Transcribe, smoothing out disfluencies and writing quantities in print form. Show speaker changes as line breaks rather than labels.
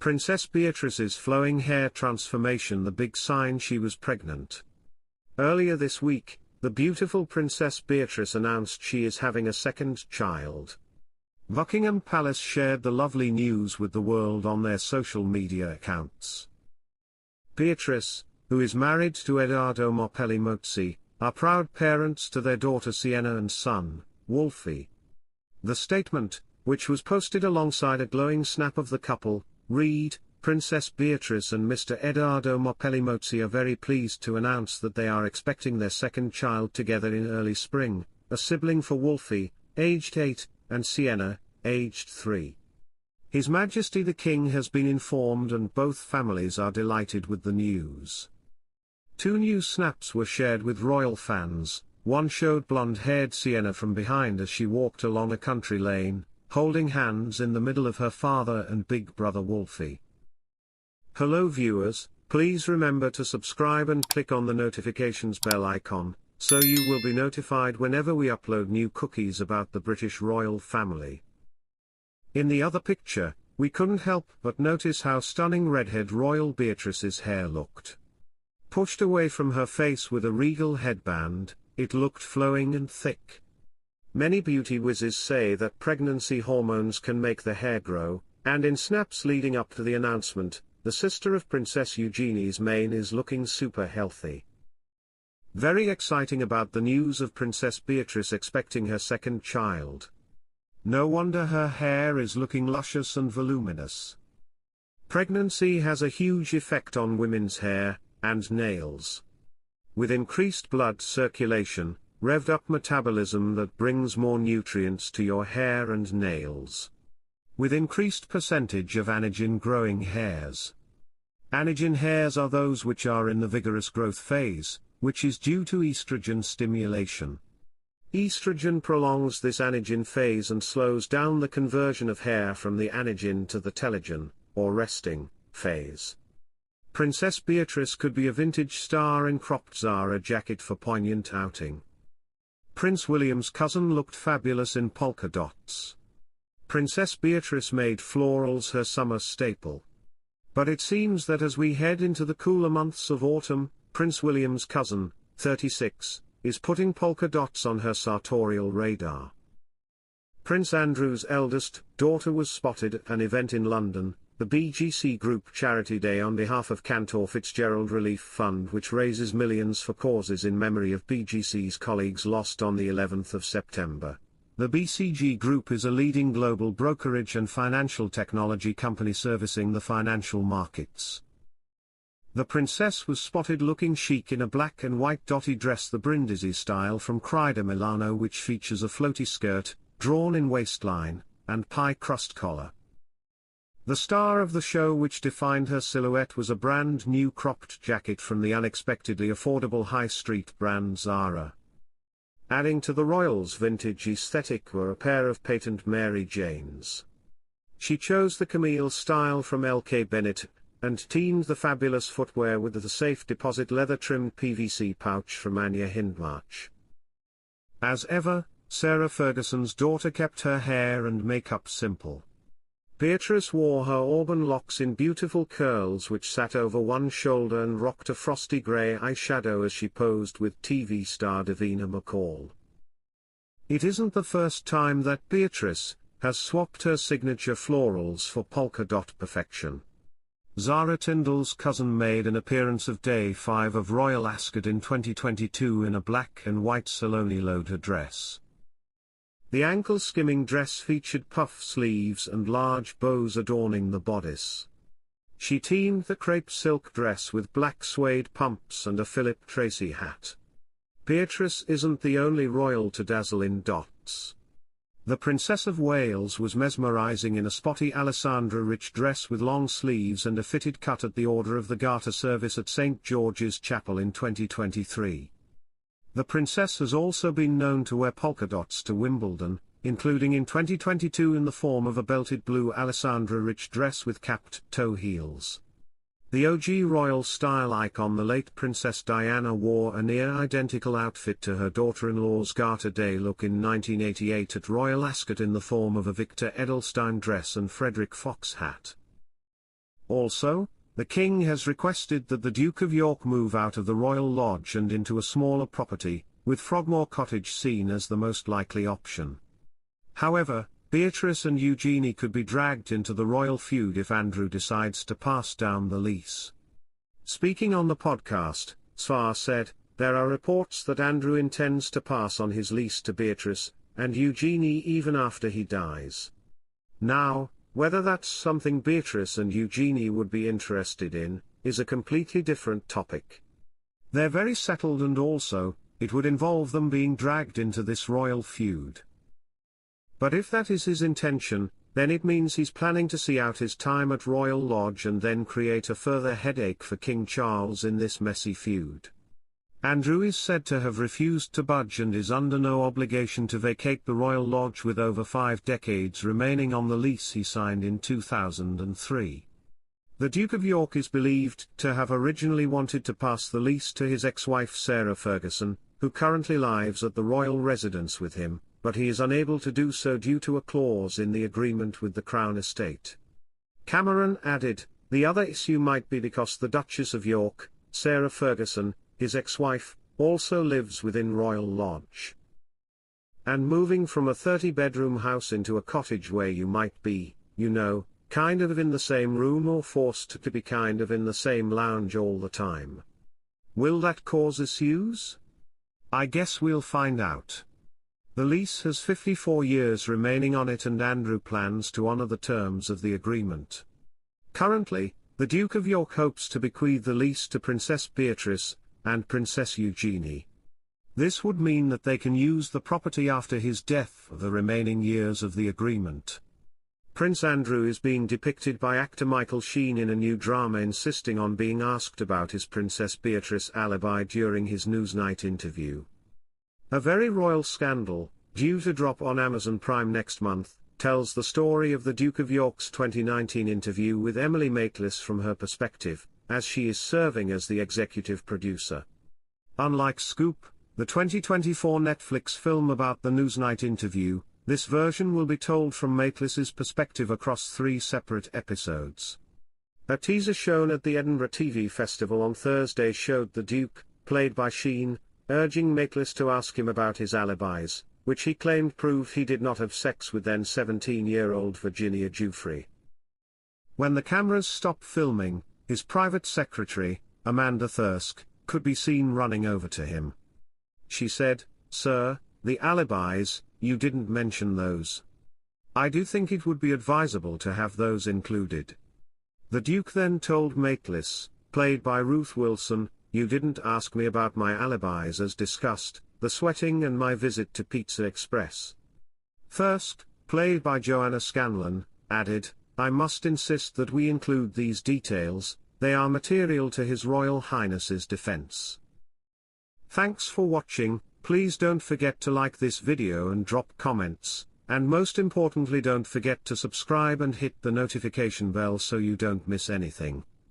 Princess Beatrice's flowing hair transformation, the big sign she was pregnant. Earlier this week, the beautiful Princess Beatrice announced she is having a second child. Buckingham Palace shared the lovely news with the world on their social media accounts. Beatrice, who is married to Edoardo Mapelli Mozzi, are proud parents to their daughter Sienna and son, Wolfie. The statement, which was posted alongside a glowing snap of the couple, read, "Princess Beatrice and Mr. Edoardo Mapelli Mozzi are very pleased to announce that they are expecting their second child together in early spring, a sibling for Wolfie, aged 8, and Sienna, aged 3. His Majesty the King has been informed and both families are delighted with the news." 2 new snaps were shared with royal fans. One showed blonde-haired Sienna from behind as she walked along a country lane, holding hands in the middle of her father and big brother Wolfie. Hello viewers, please remember to subscribe and click on the notifications bell icon, so you will be notified whenever we upload new cookies about the British royal family. In the other picture, we couldn't help but notice how stunning redhead royal Beatrice's hair looked. Pushed away from her face with a regal headband, it looked flowing and thick. Many beauty whizzes say that pregnancy hormones can make the hair grow, and in snaps leading up to the announcement, the sister of Princess Eugenie's mane is looking super healthy. Very exciting about the news of Princess Beatrice expecting her second child. No wonder her hair is looking luscious and voluminous. Pregnancy has a huge effect on women's hair and nails. With increased blood circulation, revved up metabolism that brings more nutrients to your hair and nails. With increased percentage of anagen-growing hairs. Anagen hairs are those which are in the vigorous growth phase, which is due to estrogen stimulation. Estrogen prolongs this anagen phase and slows down the conversion of hair from the anagen to the telogen, or resting, phase. Princess Beatrice could be a vintage star in cropped Zara jacket for poignant outing. Prince William's cousin looked fabulous in polka dots. Princess Beatrice made florals her summer staple. But it seems that as we head into the cooler months of autumn, Prince William's cousin, 36, is putting polka dots on her sartorial radar. Prince Andrew's eldest daughter was spotted at an event in London, the BGC Group Charity Day on behalf of Cantor Fitzgerald Relief Fund, which raises millions for causes in memory of BGC's colleagues lost on the 11th of September. The BCG Group is a leading global brokerage and financial technology company servicing the financial markets. The princess was spotted looking chic in a black and white dotty dress, the Brindisi style from Crida Milano, which features a floaty skirt, drawn in waistline, and pie crust collar. The star of the show which defined her silhouette was a brand new cropped jacket from the unexpectedly affordable high street brand Zara. Adding to the royals' vintage aesthetic were a pair of patent Mary Janes. She chose the Camille style from LK Bennett, and teamed the fabulous footwear with the safe deposit leather-trimmed PVC pouch from Anya Hindmarch. As ever, Sarah Ferguson's daughter kept her hair and makeup simple. Beatrice wore her auburn locks in beautiful curls which sat over one shoulder and rocked a frosty grey eyeshadow as she posed with TV star Davina McCall. It isn't the first time that Beatrice has swapped her signature florals for polka dot perfection. Zara Tindall's cousin made an appearance of Day 5 of Royal Ascot in 2022 in a black and white Saloni Loader dress. The ankle-skimming dress featured puff sleeves and large bows adorning the bodice. She teamed the crepe silk dress with black suede pumps and a Philip Tracy hat. Beatrice isn't the only royal to dazzle in dots. The Princess of Wales was mesmerizing in a spotty Alessandra Rich dress with long sleeves and a fitted cut at the Order of the Garter service at St. George's Chapel in 2023. The princess has also been known to wear polka dots to Wimbledon, including in 2022 in the form of a belted blue Alessandra Rich dress with capped toe heels. The OG royal style icon, the late Princess Diana, wore a near-identical outfit to her daughter-in-law's Garter Day look in 1988 at Royal Ascot in the form of a Victor Edelstein dress and Frederick Fox hat. Also, the king has requested that the Duke of York move out of the royal lodge and into a smaller property, with Frogmore Cottage seen as the most likely option. However, Beatrice and Eugenie could be dragged into the royal feud if Andrew decides to pass down the lease. Speaking on the podcast, Svar said, "There are reports that Andrew intends to pass on his lease to Beatrice and Eugenie even after he dies. Now, whether that's something Beatrice and Eugenie would be interested in, is a completely different topic. They're very settled, and also, it would involve them being dragged into this royal feud. But if that is his intention, then it means he's planning to see out his time at Royal Lodge and then create a further headache for King Charles in this messy feud." Andrew is said to have refused to budge and is under no obligation to vacate the Royal Lodge with over 5 decades remaining on the lease he signed in 2003. The Duke of York is believed to have originally wanted to pass the lease to his ex-wife Sarah Ferguson, who currently lives at the royal residence with him, but he is unable to do so due to a clause in the agreement with the Crown Estate. Cameron added, "The other issue might be because the Duchess of York, Sarah Ferguson, his ex-wife, also lives within Royal Lodge. And moving from a 30-bedroom house into a cottage where you might be, kind of in the same room or forced to be kind of in the same lounge all the time. Will that cause issues? I guess we'll find out." The lease has 54 years remaining on it, and Andrew plans to honor the terms of the agreement. Currently, the Duke of York hopes to bequeath the lease to Princess Beatrice and Princess Eugenie. This would mean that they can use the property after his death for the remaining years of the agreement. Prince Andrew is being depicted by actor Michael Sheen in a new drama, insisting on being asked about his Princess Beatrice alibi during his Newsnight interview. A Very Royal Scandal, due to drop on Amazon Prime next month, tells the story of the Duke of York's 2019 interview with Emily Maitlis from her perspective, as she is serving as the executive producer. Unlike Scoop, the 2024 Netflix film about the Newsnight interview, this version will be told from Maitlis's perspective across 3 separate episodes. A teaser shown at the Edinburgh TV Festival on Thursday showed the Duke, played by Sheen, urging Maitlis to ask him about his alibis, which he claimed prove he did not have sex with then 17-year-old Virginia Giuffre. When the cameras stopped filming, his private secretary, Amanda Thirsk, could be seen running over to him. She said, "Sir, the alibis, you didn't mention those. I do think it would be advisable to have those included." The Duke then told Maitlis, played by Ruth Wilson, "You didn't ask me about my alibis as discussed, the sweating and my visit to Pizza Express." Thirsk, played by Joanna Scanlon, added, "I must insist that we include these details, they are material to His Royal Highness's defense." Thanks for watching. Please don't forget to like this video and drop comments, and most importantly don't forget to subscribe and hit the notification bell so you don't miss anything.